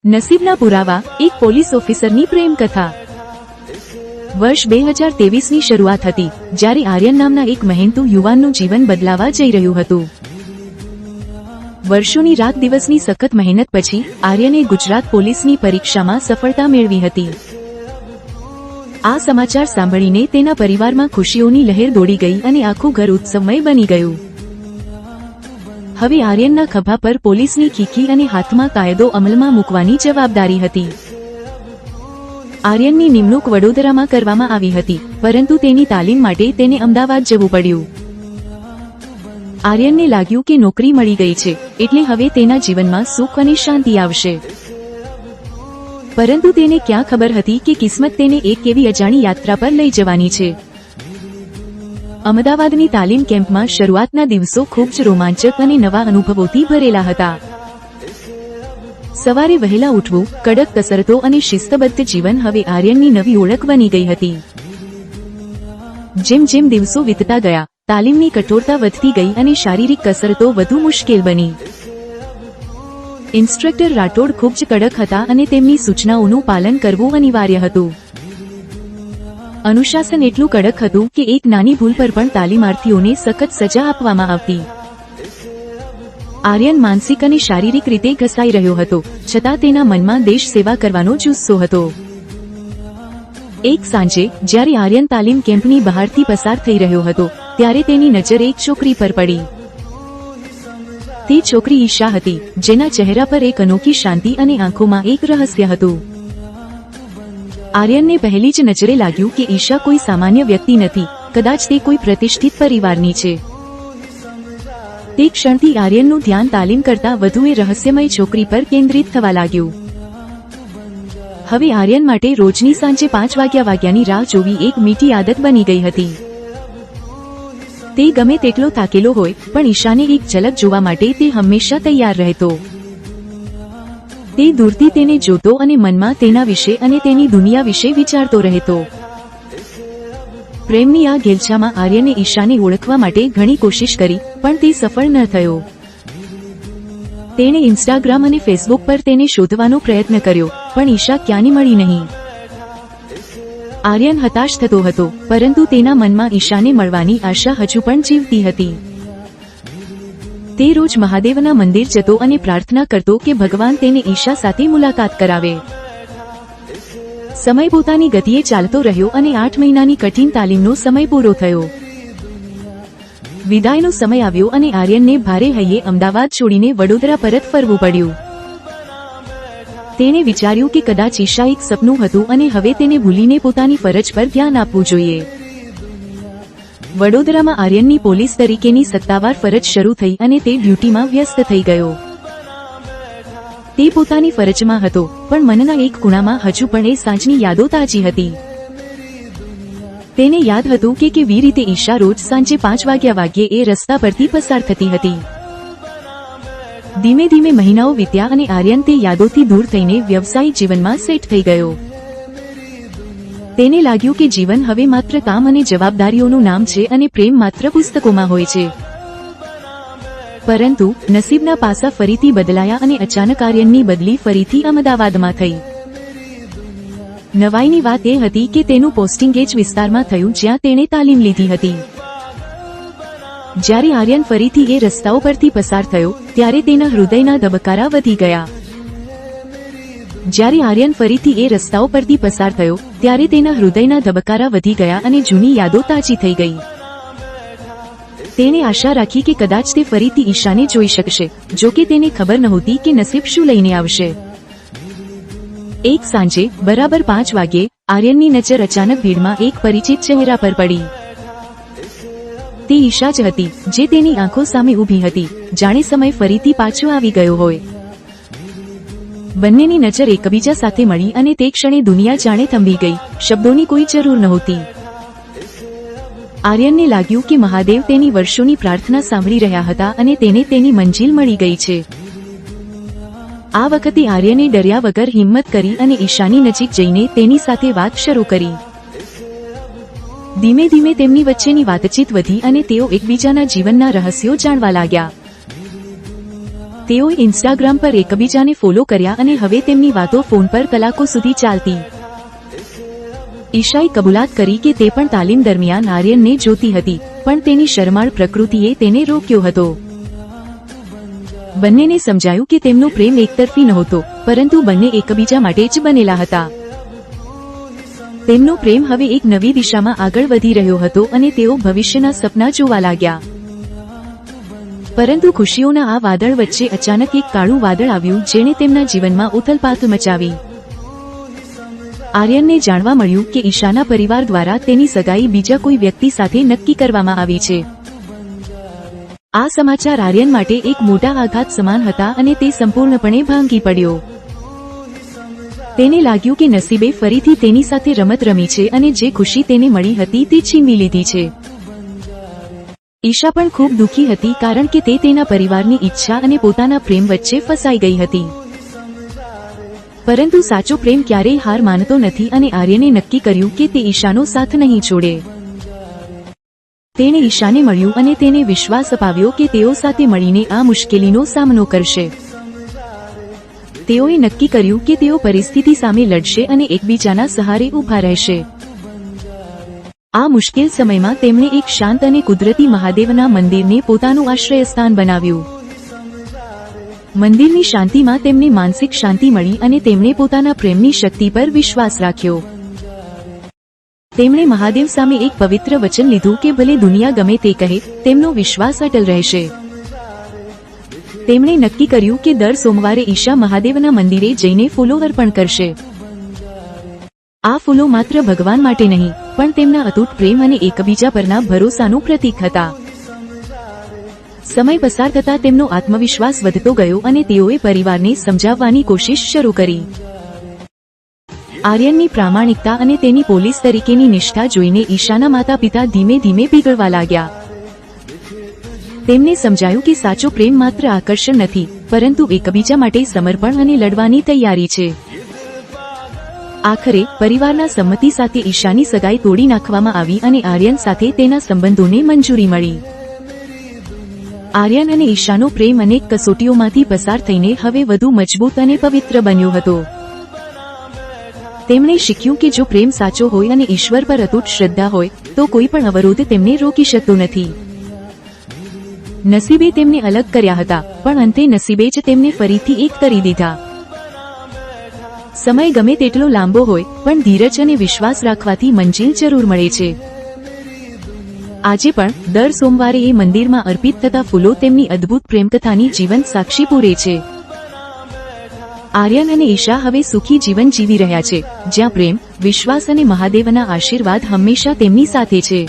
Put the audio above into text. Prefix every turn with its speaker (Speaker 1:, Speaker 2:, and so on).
Speaker 1: નસીબના પુરાવા, એક પોલીસ ઓફિસરની પ્રેમ કથા। વર્ષ 2023ની શરૂઆત હતી, જ્યારે આર્યન નામના એક મહેનતુ યુવાનનું જીવન બદલાવા જઈ રહ્યું હતું। વર્ષોની રાત દિવસની સખત મહેનત પછી આર્યને ગુજરાત પોલીસની પરીક્ષામાં સફળતા મેળવી હતી। આ સમાચાર સાંભળીને તેના પરિવારમાં ખુશીઓની લહેર દોડી ગઈ અને આખું ઘર ઉત્સવમય બની ગયું। હવે આર્યનના ખભા પર પોલીસની ખીખી અને હાથમાં કાયદો અમલમાં મૂકવાની જવાબદારી હતી। આર્યનની નિમણૂક વડોદરામાં કરવામાં આવી હતી, પરંતુ તેની તાલીમ માટે તેને અમદાવાદ જવું પડ્યું। આર્યનને લાગ્યું કે નોકરી મળી ગઈ છે, એટલે હવે તેના જીવનમાં સુખ અને શાંતિ આવશે। પરંતુ તેને ક્યાં ખબર હતી કે કિસ્મત તેને એક એવી અજાણી યાત્રા પર લઈ જવાની છે। અમદાવાદની તાલીમ કેમ્પમાં શરૂઆતના દિવસો ખૂબ જ રોમાંચક અને નવા અનુભવોથી ભરેલા હતા। સવારે વહેલા ઉઠવું, કડક કસરતો અને શિસ્તબદ્ધ જીવન હવે આર્યનની નવી ઓળખ બની ગઈ હતી। જેમ જેમ દિવસો વીતતા ગયા, તાલીમની કઠોરતા વધતી ગઈ અને શારીરિક કસરતો વધુ મુશ્કેલ બની। ઇન્સ્ટ્રક્ટર રાઠોડ ખૂબ જ કડક હતા અને તેમની સૂચનાઓનું પાલન કરવું અનિવાર્ય હતું। અનુશાસન એટલું કડક હતું કે એક નાની ભૂલ પર પણ તાલીમાર્થીઓને સખત સજા આપવામાં આવતી। આર્યન માનસિક અને શારીરિક રીતે ઘસાઈ રહ્યો હતો, છતાં તેના મનમાં દેશ સેવા કરવાનો જુસ્સો હતો। એક સાંજે જ્યારે આર્યન તાલીમ કેમ્પની બહારથી પસાર થઈ રહ્યો હતો, ત્યારે તેની નજર એક છોકરી પર પડી। તે છોકરી ઈશા હતી, જેના ચહેરા પર એક અનોખી શાંતિ અને આંખોમાં એક રહસ્ય હતું। આર્યનને પહેલી જ નજરે લાગ્યું કે ઈશા કોઈ સામાન્ય વ્યક્તિ નથી, કદાચ તે કોઈ પ્રતિષ્ઠિત પરિવારની છે। તે ક્ષણથી આર્યનનું ધ્યાન તાલીમ કરતાં વધુ એ રહસ્યમય છોકરી પર કેન્દ્રિત થવા લાગ્યું। હવે આર્યન માટે રોજની સાંજે 5 વાગ્યાની રાહ જોવી એક મીઠી આદત બની ગઈ હતી। તે ગમે તેટલો થાકેલો હોય, પણ ઈશાને એક ઝલક જોવા માટે તે હંમેશા તૈયાર રહેતો। તે દૂરથી તેને જોતો અને મનમાં તેના વિશે અને તેની દુનિયા વિશે વિચારતો રહેતો। પ્રેમની આ ઘેલછામાં આર્યને ઈશાને ઓળખવા માટે ઘણી કોશિશ કરી, પણ તે સફળ ન થયો। તેણે ઇન્સ્ટાગ્રામ અને ફેસબુક પર તેને શોધવાનો પ્રયત્ન કર્યો, પણ ઈશા ક્યાંય મળી નહીં। આર્યન હતાશ થતો હતો, પરંતુ તેના મનમાં ઈશાને મળવાની આશા હજુ પણ જીવતી હતી। તે રોજ મહાદેવના મંદિર જતો અને પ્રાર્થના કરતો કે ભગવાન તેને ઈશા સાથે મુલાકાત કરાવે। સમય પોતાની ગતિએ ચાલતો રહ્યો અને 8 મહિનાની કઠિન તાલીમનો સમય પૂરો થયો। વિદાયનો સમય આવ્યો અને આર્યનને ભારે હૈયે અમદાવાદ છોડીને વડોદરા પરત ફરવું પડ્યું। તેણે વિચાર્યું કે કદાચ ઈશા એક સપનું હતું અને હવે તેને ભૂલીને પોતાની ફરજ પર ધ્યાન આપવું જોઈએ। વડોદરામાં આર્યનની પોલીસ તરીકેની સત્તાવાર ફરજ શરૂ થઈ અને તે ડ્યુટીમાં વ્યસ્ત થઈ ગયો। તે પોતાની ફરજમાં હતો, પણ મનના એક ખૂણામાં હજુ પણ એ સાંજની યાદો તાજી હતી। તેને યાદ હતું કે કેવી રીતે ઈશા રોજ સાંજે 5 વાગ્યે એ રસ્તા પરથી પસાર થતી હતી। ધીમે ધીમે મહિનાઓ વીત્યા અને આર્યન તે યાદોથી દૂર થઈને વ્યવસાયિક જીવનમાં સેટ થઈ ગયો। તેને લાગ્યું કે જીવન હવે માત્ર કામ અને જવાબદારીઓનું નામ છે અને પ્રેમ માત્ર પુસ્તકોમાં હોય છે। પરંતુ નસીબના પાસા ફરીથી બદલાયા અને અચાનક આર્યનની બદલી ફરીથી અમદાવાદમાં થઈ। નવાઈની વાત એ હતી કે તેનું પોસ્ટિંગ એ જ વિસ્તારમાં થયું જ્યાં તેણે તાલીમ લીધી હતી। જ્યારે આર્યન ફરીથી એ રસ્તાઓ પરથી પસાર થયો, ત્યારે તેના હૃદયના ધબકારા વધી ગયા। જ્યારે આર્યન ફરીથી એ રસ્તાઓ પરથી પસાર થયો, ત્યારે તેના હૃદયના ધબકારા વધી ગયા અને જૂની યાદો તાજી થઈ ગઈ। તેણે આશા રાખી કે કદાચ તે ફરીથી ઈશાને જોઈ શકશે, જોકે તેને ખબર નહોતી કે નસીબ શું લઈને આવશે। એક સાંજે બરાબર 5 વાગ્યે આર્યનની નજર અચાનક ભીડમાં એક પરિચિત ચહેરા પર પડી। તે ઈશા જ હતી, જે તેની આંખો સામે ઊભી હતી, જાણે સમય ફરીથી પાછો આવી ગયો હોય। બંનેની નજર એકબીજા સાથે મળી અને તે ક્ષણે દુનિયા જાણે થંભી ગઈ, શબ્દોની કોઈ જરૂર નહોતી। આર્યનને લાગ્યું કે મહાદેવ તેની વર્ષોની પ્રાર્થના સાંભળી રહ્યા હતા અને તેને તેની મંજિલ મળી ગઈ છે। આ વખતે આર્યને ડર્યા વગર હિંમત કરી અને ઈશાની નજીક જઈને તેની સાથે વાત શરૂ કરી। ધીમે ધીમે તેમની વચ્ચેની વાતચીત વધી અને તેઓ એકબીજાના જીવનના રહસ્યો જાણવા લાગ્યા। તેઓએ ઇન્સ્ટાગ્રામ પર એકબીજાને ફોલો કર્યા અને હવે તેમની વાતો ફોન પર કલાકો સુધી ચાલતી. ઈશાએ કબૂલાત કરી કે તે પણ તાલીમ દરમિયાન આર્યનને જોતી હતી, પણ તેની શરમાળ પ્રકૃતિએ તેને રોક્યો હતો. બંનેને સમજાયું કે તેમનો પ્રેમ એકતરફી નહોતો, પરંતુ બંને એકબીજા માટે જ બનેલા હતા. તેમનો પ્રેમ હવે એક નવી દિશામાં આગળ વધી રહ્યો હતો અને તેઓ ભવિષ્યના સપના જોવા લાગ્યા. પરંતુ ખુશીઓના આ વાદળ વચ્ચે અચાનક એક કાળું વાદળ આવ્યું જેણે તેમના જીવનમાં ઉથલપાથ મચાવી. આર્યનને જાણવા મળ્યું કે ઈશાના પરિવાર દ્વારા તેની સગાઈ બીજા કોઈ વ્યક્તિ સાથે નક્કી કરવામાં આવી છે. આ સમાચાર આર્યન માટે એક મોટા આઘાત સમાન હતા અને તે સંપૂર્ણપણે ભાંગી પડ્યો. તેને લાગ્યું કે નસીબે ફરીથી તેની સાથે રમત રમી છે અને જે ખુશી તેને મળી હતી તે છીનવી લીધી છે. ઈશા પણ ખૂબ દુઃખી હતી કારણ કે તે તેના પરિવારની ઈચ્છા અને પોતાના પ્રેમ વચ્ચે ફસાઈ ગઈ હતી. પરંતુ સાચો પ્રેમ ક્યારેય હાર માનતો નથી અને આર્યને નક્કી કર્યું કે તે ઈશાનો સાથ નહીં છોડે. તેણે ઈશાને મળ્યું અને તેને વિશ્વાસ અપાવ્યો કે તેઓ સાથે મળીને આ મુશ્કેલીનો સામનો કરશે. તેઓએ નક્કી કર્યું કે તેઓ પરિસ્થિતિ સામે લડશે અને એકબીજાના સહારે ઊભા રહેશે. આ મુશ્કેલ સમયમાં તેમણે એક શાંત અને કુદરતી મહાદેવના મંદિરને પોતાનું આશ્રયસ્થાન બનાવ્યું. મંદિરની શાંતિમાં તેમને માનસિક શાંતિ મળી અને તેમણે પોતાના પ્રેમની શક્તિ પર વિશ્વાસ રાખ્યો. તેમણે મહાદેવ સામે એક પવિત્ર વચન લીધું કે ભલે દુનિયા ગમે તે કહે, તેમનો વિશ્વાસ અટલ રહેશે. તેમણે નક્કી કર્યું કે દર સોમવારે ઈશા મહાદેવના મંદિરે જઈને ફૂલો અર્પણ કરશે. આ ફૂલો માત્ર ભગવાન માટે નહીં, પણ તેમના અતૂટ પ્રેમ અને એકબીજા પરના ભરોસાનું પ્રતીક હતા. સમય પસાર થતાં તેમનો આત્મવિશ્વાસ વધતો ગયો અને તેઓએ પરિવારને સમજાવવાની કોશિશ શરૂ કરી. આર્યનની પ્રામાણિકતા અને તેની પોલીસ તરીકેની નિષ્ઠા જોઈને ઈશાના માતા પિતા ધીમે ધીમે પીગળવા લાગ્યા. તેમને સમજાયું કે સાચો પ્રેમ માત્ર આકર્ષણ નથી, પરંતુ એકબીજા માટે સમર્પણ અને લડવાની તૈયારી છે. આખરે પરિવારના સંમતિ સાથે ઈશાની સગાઈ તોડી નાખવામાં આવી અને આર્યન સાથે તેના સંબંધોને મંજૂરી મળી. આર્યન અને ઈશાનો પ્રેમ અનેક કસોટીઓમાંથી પસાર થઈને હવે વધુ મજબૂત અને પવિત્ર બન્યો હતો. તેમણે શીખ્યું કે જો પ્રેમ સાચો હોય અને ઈશ્વર પર અતૂટ શ્રદ્ધા હોય તો કોઈ પણ અવરોધ તેમને રોકી શકતો નથી. નસીબે તેમને અલગ કર્યા હતા, પણ અંતે નસીબે જ તેમને ફરીથી એક કરી દીધા. સમય ગમે તેટલો લાંબો હોય, પણ ધીરજ અને વિશ્વાસ રાખવાથી મંજિલ જરૂર મળે છે. આજે પણ દર સોમવારે એ મંદિરમાં અર્પિત થતા ફૂલો તેમની અદ્ભુત પ્રેમકથાની જીવંત સાક્ષી પૂરે છે. આર્યન અને ઈશા હવે સુખી જીવન જીવી રહ્યા છે, જ્યાં પ્રેમ, વિશ્વાસ અને મહાદેવના આશીર્વાદ હંમેશા તેમની સાથે છે.